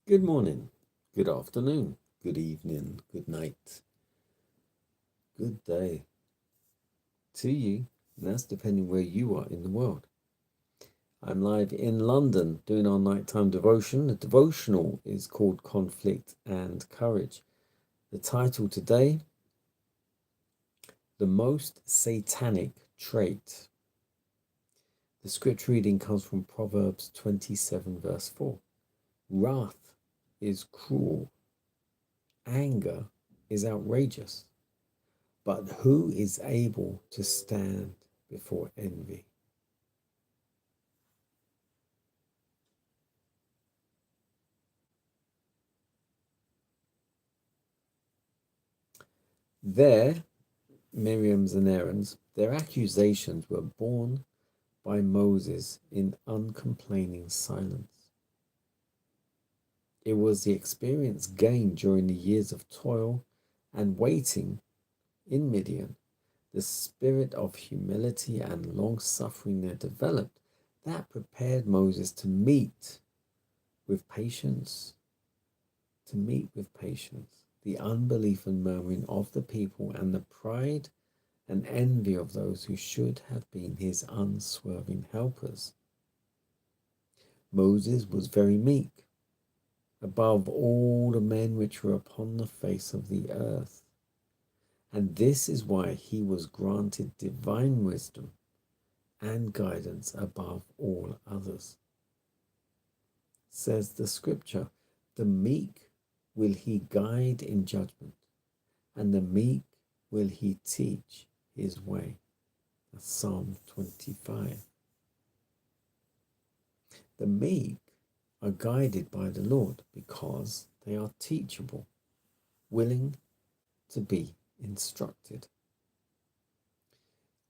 Good morning, good afternoon, good evening, good night, good day to you. And that's depending where you are in the world. I'm live in London doing our nighttime devotion. The devotional is called Conflict and Courage. The title today, The Most Satanic Trait. The scripture reading comes from Proverbs 27 verse 4. Wrath is cruel. Anger is outrageous. But who is able to stand before envy? Miriam's and Aaron's, their accusations were borne by Moses in uncomplaining silence. It was the experience gained during the years of toil and waiting in Midian, the spirit of humility and long-suffering there developed, that prepared Moses to meet with patience the unbelief and murmuring of the people and the pride and envy of those who should have been his unswerving helpers. Moses was very meek, above all the men which were upon the face of the earth, and this is why he was granted divine wisdom and guidance above all others. Says the scripture, the meek will he guide in judgment, and the meek will he teach his way. That's Psalm 25. The meek are guided by the Lord because they are teachable, willing to be instructed.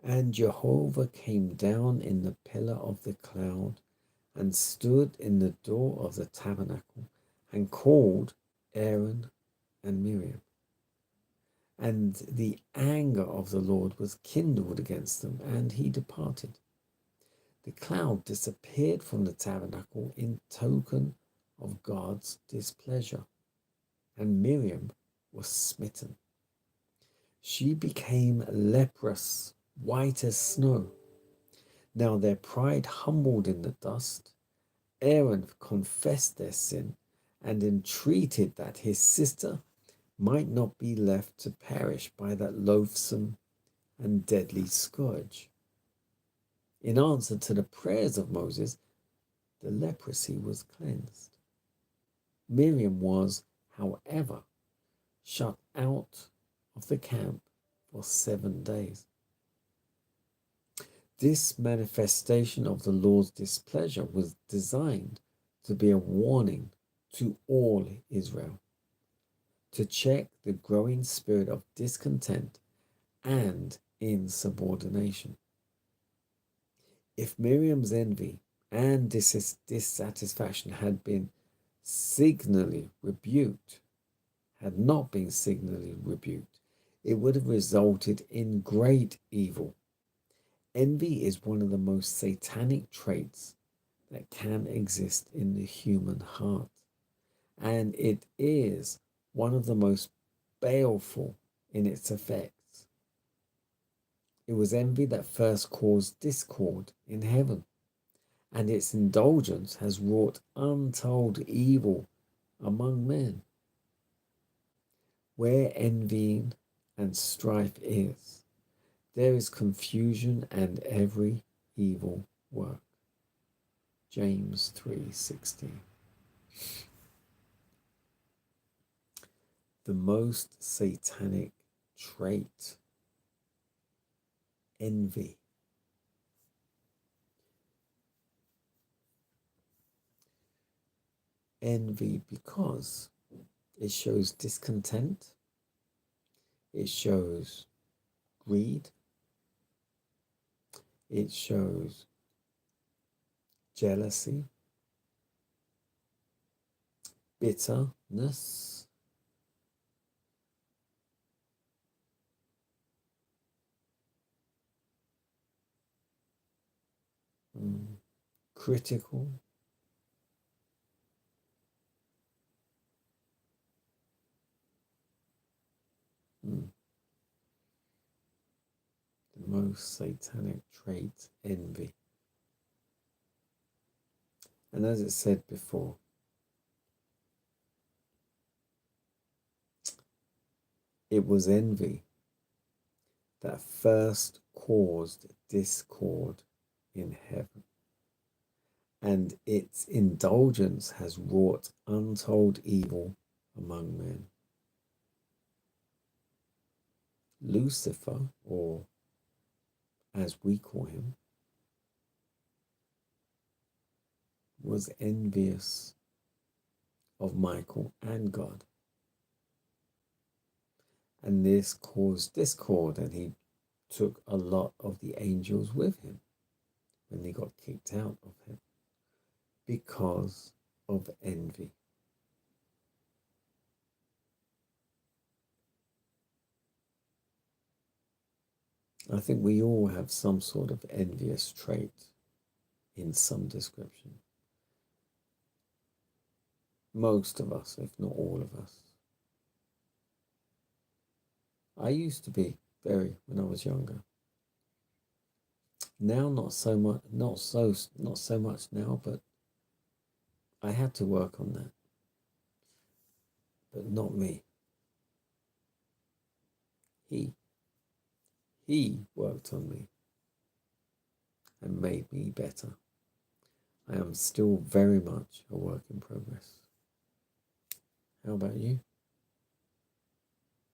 And Jehovah came down in the pillar of the cloud and stood in the door of the tabernacle and called Aaron and Miriam. And the anger of the Lord was kindled against them, and he departed. The cloud disappeared from the tabernacle in token of God's displeasure, and Miriam was smitten. She became leprous, white as snow. Now their pride humbled in the dust. Aaron confessed their sin and entreated that his sister might not be left to perish by that loathsome and deadly scourge. In answer to the prayers of Moses, the leprosy was cleansed. Miriam was, however, shut out of the camp for 7 days. This manifestation of the Lord's displeasure was designed to be a warning to all Israel, to check the growing spirit of discontent and insubordination. If Miriam's envy and dissatisfaction had not been signally rebuked, it would have resulted in great evil. Envy is one of the most satanic traits that can exist in the human heart, and it is one of the most baleful in its effects. It was envy that first caused discord in heaven, and its indulgence has wrought untold evil among men. Where envying and strife is, there is confusion and every evil work. James 3:16. The most satanic trait, envy. Envy because it shows discontent, it shows greed, it shows jealousy, bitterness, critical, The most satanic trait, envy. And as it said before, it was envy that first caused discord in heaven, and its indulgence has wrought untold evil among men. Lucifer, or as we call him, was envious of Michael and God. And this caused discord, and he took a lot of the angels with him when they got kicked out of him because of envy. I think we all have some sort of envious trait in some description. Most of us, if not all of us. I used to be very when I was younger. Now not so much, not so much now, but I had to work on that. But not me. He worked on me and made me better. I am still very much a work in progress. How about you?